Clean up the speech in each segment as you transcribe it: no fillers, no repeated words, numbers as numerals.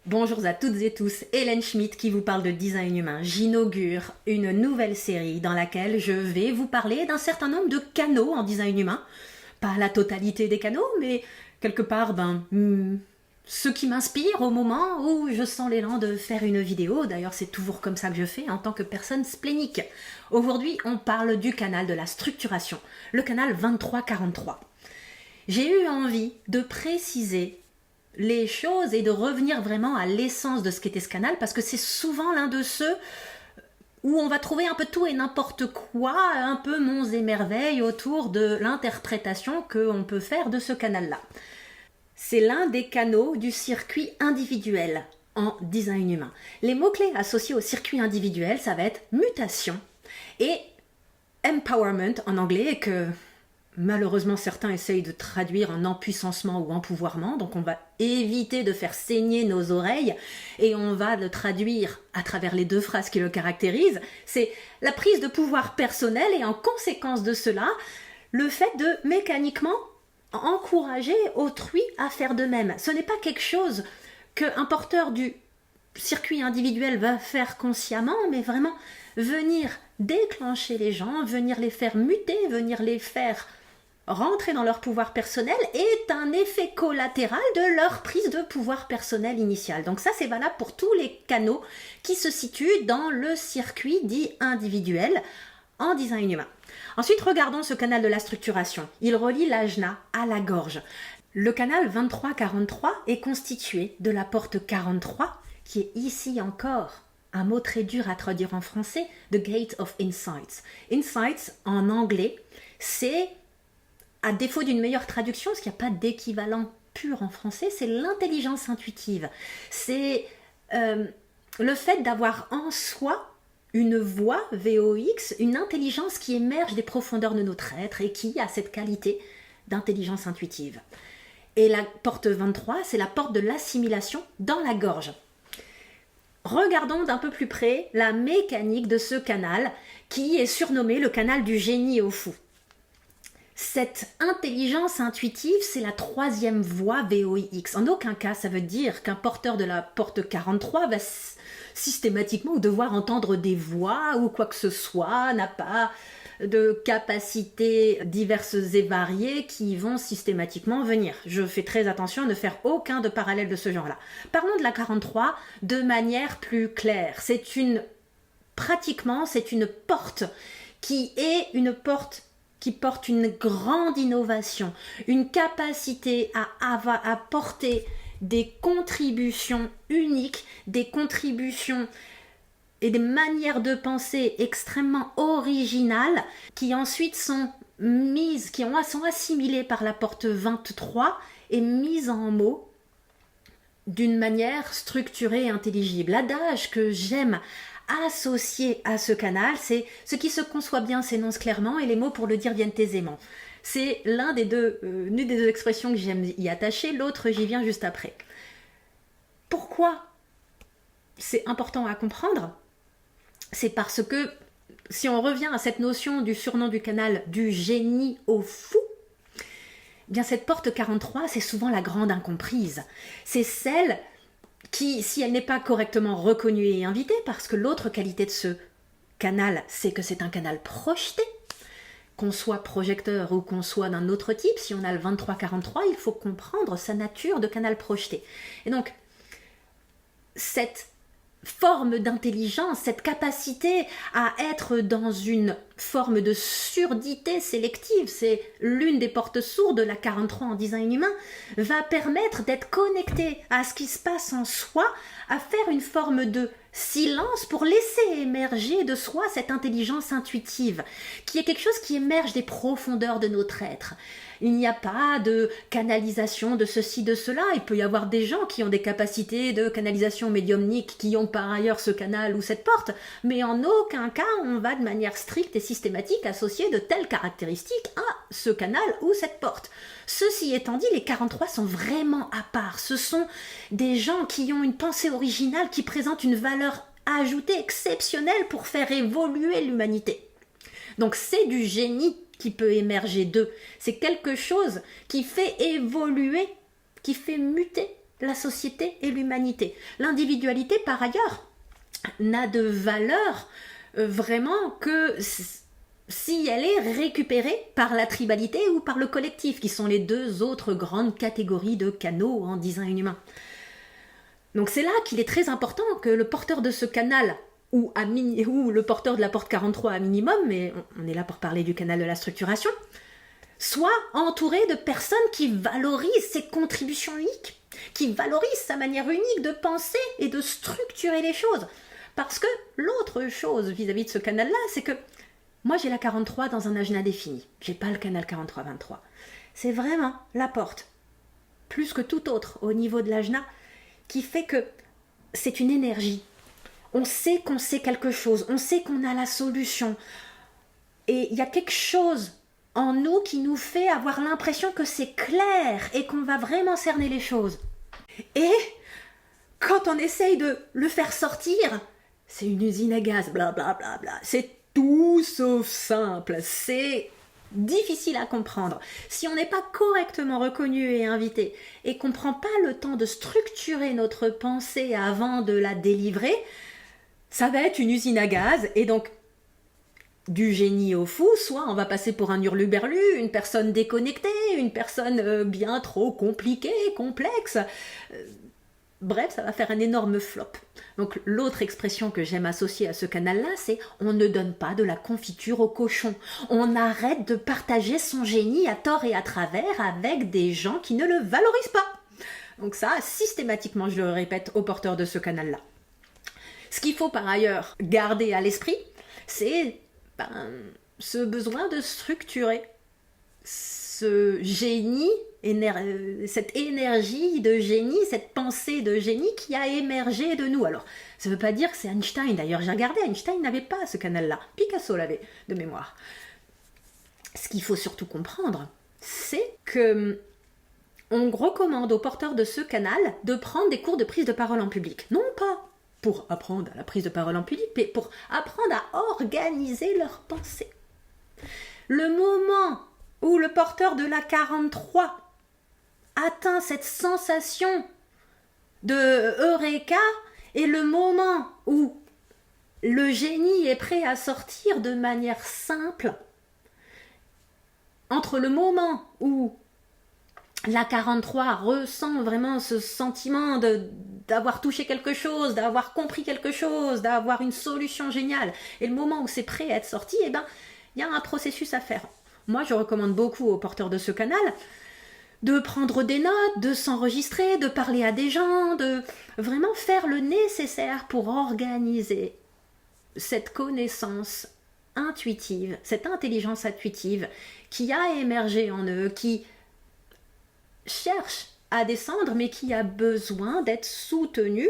Bonjour à toutes et tous, Hélène Schmidt qui vous parle de design humain. J'inaugure une nouvelle série dans laquelle je vais vous parler d'un certain nombre de canaux en design humain. Pas la totalité des canaux, mais quelque part, ceux qui m'inspirent au moment où je sens l'élan de faire une vidéo. D'ailleurs, c'est toujours comme ça que je fais en tant que personne splénique. Aujourd'hui, on parle du canal de la structuration, le canal 2343. J'ai eu envie de préciser les choses et de revenir vraiment à l'essence de ce qu'était ce canal, parce que c'est souvent l'un de ceux où on va trouver un peu tout et n'importe quoi, un peu monts et merveilles autour de l'interprétation qu'on peut faire de ce canal-là. C'est l'un des canaux du circuit individuel en design humain. Les mots-clés associés au circuit individuel, ça va être mutation et empowerment en anglais, que malheureusement, certains essayent de traduire en empuissancement ou empouvoirment, donc on va éviter de faire saigner nos oreilles et on va le traduire à travers les deux phrases qui le caractérisent. C'est la prise de pouvoir personnel et en conséquence de cela, le fait de mécaniquement encourager autrui à faire de même. Ce n'est pas quelque chose qu'un porteur du circuit individuel va faire consciemment, mais vraiment venir déclencher les gens, venir les faire muter, venir les faire rentrer dans leur pouvoir personnel est un effet collatéral de leur prise de pouvoir personnel initial. Donc ça, c'est valable pour tous les canaux qui se situent dans le circuit dit individuel en design humain. Ensuite, regardons ce canal de la structuration. Il relie l'ajna à la gorge. Le canal 2343 est constitué de la porte 43, qui est ici encore un mot très dur à traduire en français, The Gate of Insights. Insights, en anglais, c'est, à défaut d'une meilleure traduction, parce qu'il n'y a pas d'équivalent pur en français, c'est l'intelligence intuitive. C'est le fait d'avoir en soi une voix, VOX, une intelligence qui émerge des profondeurs de notre être et qui a cette qualité d'intelligence intuitive. Et la porte 23, c'est la porte de l'assimilation dans la gorge. Regardons d'un peu plus près la mécanique de ce canal qui est surnommé le canal du génie au fou. Cette intelligence intuitive, c'est la troisième voie VOIX. En aucun cas, ça veut dire qu'un porteur de la porte 43 va systématiquement devoir entendre des voix ou quoi que ce soit, n'a pas de capacités diverses et variées qui vont systématiquement venir. Je fais très attention à ne faire aucun de parallèle de ce genre-là. Parlons de la 43 de manière plus claire. C'est une porte qui est une porte qui porte une grande innovation, une capacité à apporter des contributions uniques, des contributions et des manières de penser extrêmement originales qui ensuite sont assimilées par la porte 23 et mises en mots d'une manière structurée et intelligible. L'adage que j'aime associé à ce canal, c'est « ce qui se conçoit bien s'énonce clairement et les mots pour le dire viennent aisément ». C'est l'une des deux expressions que j'aime y attacher, l'autre j'y viens juste après. Pourquoi c'est important à comprendre? C'est parce que si on revient à cette notion du surnom du canal du génie au fou, bien cette porte 43, c'est souvent la grande incomprise. C'est celle qui, si elle n'est pas correctement reconnue et invitée, parce que l'autre qualité de ce canal, c'est que c'est un canal projeté, qu'on soit projecteur ou qu'on soit d'un autre type, si on a le 23-43, il faut comprendre sa nature de canal projeté. Et donc, cette forme d'intelligence, cette capacité à être dans une forme de surdité sélective, c'est l'une des portes sourdes de la 43 en design humain, va permettre d'être connecté à ce qui se passe en soi, à faire une forme de silence pour laisser émerger de soi cette intelligence intuitive, qui est quelque chose qui émerge des profondeurs de notre être. Il n'y a pas de canalisation de ceci, de cela. Il peut y avoir des gens qui ont des capacités de canalisation médiumnique, qui ont par ailleurs ce canal ou cette porte, mais en aucun cas on va de manière stricte et systématique associer de telles caractéristiques à ce canal ou cette porte. Ceci étant dit, les 43 sont vraiment à part. Ce sont des gens qui ont une pensée originale, qui présentent une valeur ajoutée exceptionnelle pour faire évoluer l'humanité. Donc c'est du génie qui peut émerger d'eux. C'est quelque chose qui fait évoluer, qui fait muter la société et l'humanité. L'individualité, par ailleurs, n'a de valeur vraiment que si elle est récupérée par la tribalité ou par le collectif, qui sont les deux autres grandes catégories de canaux en design humain. Donc c'est là qu'il est très important que le porteur de ce canal, ou le porteur de la porte 43 à minimum, mais on est là pour parler du canal de la structuration, soit entouré de personnes qui valorisent ses contributions uniques, qui valorisent sa manière unique de penser et de structurer les choses. Parce que l'autre chose vis-à-vis de ce canal-là, c'est que moi, j'ai la 43 dans un agenda défini. J'ai pas le canal 43-23. C'est vraiment la porte, plus que tout autre au niveau de l'agenda, qui fait que c'est une énergie. On sait qu'on sait quelque chose, on sait qu'on a la solution. Et il y a quelque chose en nous qui nous fait avoir l'impression que c'est clair et qu'on va vraiment cerner les choses. Et quand on essaye de le faire sortir, c'est une usine à gaz, blablabla. C'est tout sauf simple, c'est difficile à comprendre. Si on n'est pas correctement reconnu et invité et qu'on ne prend pas le temps de structurer notre pensée avant de la délivrer, ça va être une usine à gaz et donc du génie au fou, soit on va passer pour un hurluberlu, une personne déconnectée, une personne bien trop compliquée, complexe. Bref, ça va faire un énorme flop. Donc l'autre expression que j'aime associer à ce canal-là, c'est « on ne donne pas de la confiture au cochon ». On arrête de partager son génie à tort et à travers avec des gens qui ne le valorisent pas. Donc ça, systématiquement, je le répète aux porteurs de ce canal-là. Ce qu'il faut par ailleurs garder à l'esprit, c'est ce besoin de structurer ce génie, cette énergie de génie, cette pensée de génie qui a émergé de nous. Alors, ça ne veut pas dire que c'est Einstein. D'ailleurs, j'ai regardé, Einstein n'avait pas ce canal-là. Picasso l'avait, de mémoire. Ce qu'il faut surtout comprendre, c'est que on recommande aux porteurs de ce canal de prendre des cours de prise de parole en public. Non pas pour apprendre à la prise de parole en public, mais pour apprendre à organiser leurs pensées. Le moment où le porteur de la 43 atteint cette sensation de Eureka est le moment où le génie est prêt à sortir de manière simple. Entre le moment où la 43 ressent vraiment ce sentiment d'avoir touché quelque chose, d'avoir compris quelque chose, d'avoir une solution géniale, et le moment où c'est prêt à être sorti, il y a un processus à faire. Moi, je recommande beaucoup aux porteurs de ce canal de prendre des notes, de s'enregistrer, de parler à des gens, de vraiment faire le nécessaire pour organiser cette connaissance intuitive, cette intelligence intuitive qui a émergé en eux, qui cherche à descendre, mais qui a besoin d'être soutenue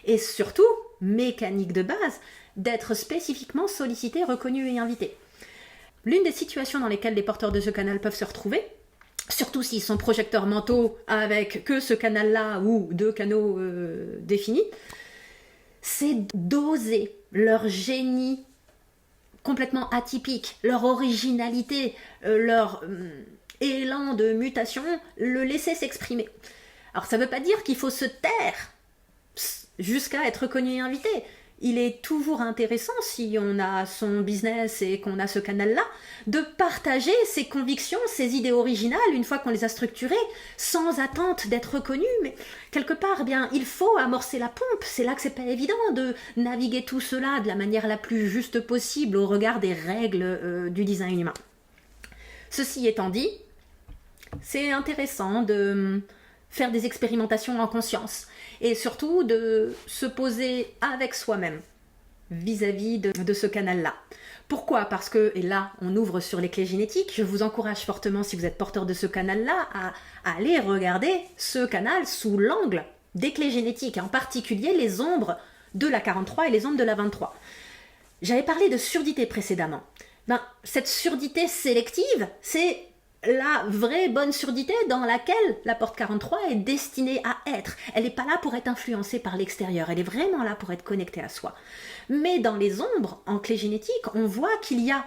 et surtout, mécanique de base, d'être spécifiquement sollicité, reconnu et invité. L'une des situations dans lesquelles les porteurs de ce canal peuvent se retrouver, surtout s'ils sont projecteurs mentaux avec que ce canal-là ou deux canaux définis, c'est d'oser leur génie complètement atypique, leur originalité, leur élan de mutation, le laisser s'exprimer. Alors ça ne veut pas dire qu'il faut se taire jusqu'à être reconnu et invité. Il est toujours intéressant, si on a son business et qu'on a ce canal-là, de partager ses convictions, ses idées originales, une fois qu'on les a structurées, sans attente d'être reconnu. Mais quelque part, eh bien, il faut amorcer la pompe. C'est là que c'est pas évident de naviguer tout cela de la manière la plus juste possible au regard des règles du design humain. Ceci étant dit, c'est intéressant de faire des expérimentations en conscience et surtout de se poser avec soi-même vis-à-vis de ce canal-là. Pourquoi ? Parce que, et là on ouvre sur les clés génétiques, je vous encourage fortement, si vous êtes porteur de ce canal-là, à aller regarder ce canal sous l'angle des clés génétiques, et en particulier les ombres de la 43 et les ombres de la 23. J'avais parlé de surdité précédemment. Cette surdité sélective, c'est la vraie bonne surdité dans laquelle la porte 43 est destinée à être. Elle n'est pas là pour être influencée par l'extérieur, elle est vraiment là pour être connectée à soi. Mais dans les ombres, en clé génétique, on voit qu'il y a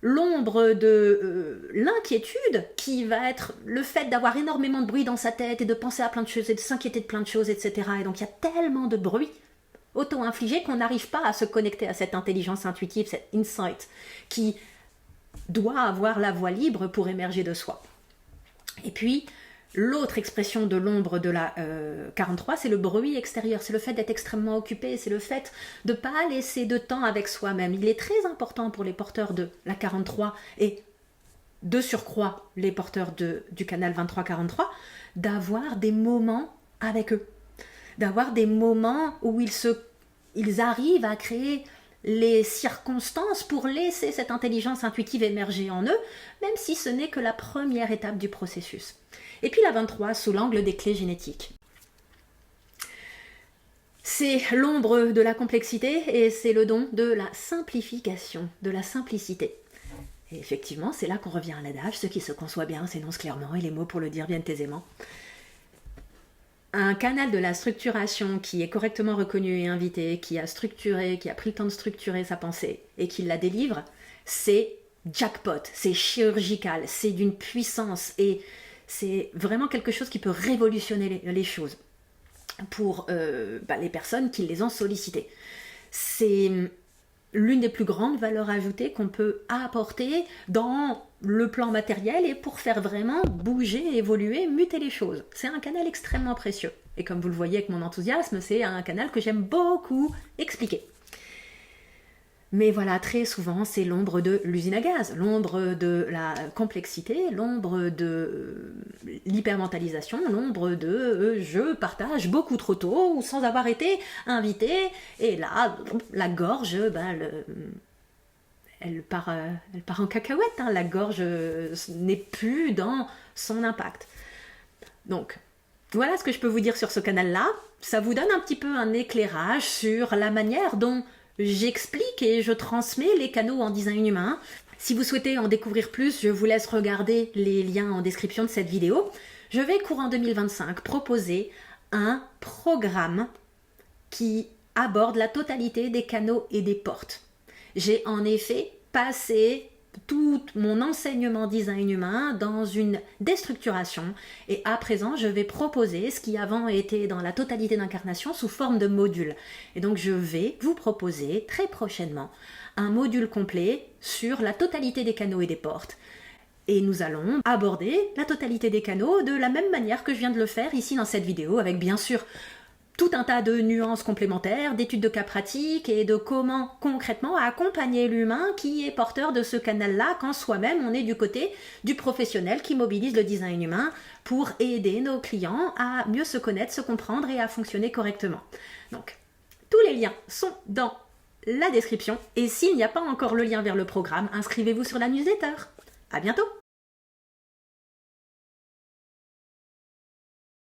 l'ombre de l'inquiétude, qui va être le fait d'avoir énormément de bruit dans sa tête et de penser à plein de choses et de s'inquiéter de plein de choses, etc. Et donc il y a tellement de bruit auto-infligé qu'on n'arrive pas à se connecter à cette intelligence intuitive, cet insight, qui doit avoir la voie libre pour émerger de soi. Et puis, l'autre expression de l'ombre de la 43, c'est le bruit extérieur, c'est le fait d'être extrêmement occupé, c'est le fait de ne pas laisser de temps avec soi-même. Il est très important pour les porteurs de la 43 et de surcroît les porteurs du canal 23-43 d'avoir des moments avec eux, d'avoir des moments où ils arrivent à créer les circonstances pour laisser cette intelligence intuitive émerger en eux, même si ce n'est que la première étape du processus. Et puis la 23, sous l'angle des clés génétiques. C'est l'ombre de la complexité et c'est le don de la simplification, de la simplicité. Et effectivement, c'est là qu'on revient à l'adage, ce qui se conçoit bien s'énonce clairement et les mots pour le dire viennent aisément. Un canal de la structuration qui est correctement reconnu et invité, qui a structuré, qui a pris le temps de structurer sa pensée et qui la délivre, c'est jackpot, c'est chirurgical, c'est d'une puissance et c'est vraiment quelque chose qui peut révolutionner les choses pour les personnes qui les ont sollicitées. C'est l'une des plus grandes valeurs ajoutées qu'on peut apporter dans le plan matériel et pour faire vraiment bouger, évoluer, muter les choses. C'est un canal extrêmement précieux. Et comme vous le voyez avec mon enthousiasme, c'est un canal que j'aime beaucoup expliquer. Mais voilà, très souvent, c'est l'ombre de l'usine à gaz, l'ombre de la complexité, l'ombre de l'hypermentalisation, l'ombre de je partage beaucoup trop tôt ou sans avoir été invité. Et là, la gorge, elle part en cacahuète, hein. La gorge n'est plus dans son impact. Donc, voilà ce que je peux vous dire sur ce canal-là. Ça vous donne un petit peu un éclairage sur la manière dont j'explique et je transmets les canaux en design humain. Si vous souhaitez en découvrir plus, je vous laisse regarder les liens en description de cette vidéo. Je vais, courant 2025, proposer un programme qui aborde la totalité des canaux et des portes. J'ai en effet passé tout mon enseignement design humain dans une déstructuration et à présent je vais proposer ce qui avant était dans la totalité d'incarnation sous forme de modules. Et donc je vais vous proposer très prochainement un module complet sur la totalité des canaux et des portes. Et nous allons aborder la totalité des canaux de la même manière que je viens de le faire ici dans cette vidéo, avec bien sûr tout un tas de nuances complémentaires, d'études de cas pratiques et de comment concrètement accompagner l'humain qui est porteur de ce canal-là quand soi-même on est du côté du professionnel qui mobilise le design humain pour aider nos clients à mieux se connaître, se comprendre et à fonctionner correctement. Donc, tous les liens sont dans la description et s'il n'y a pas encore le lien vers le programme, inscrivez-vous sur la newsletter. À bientôt!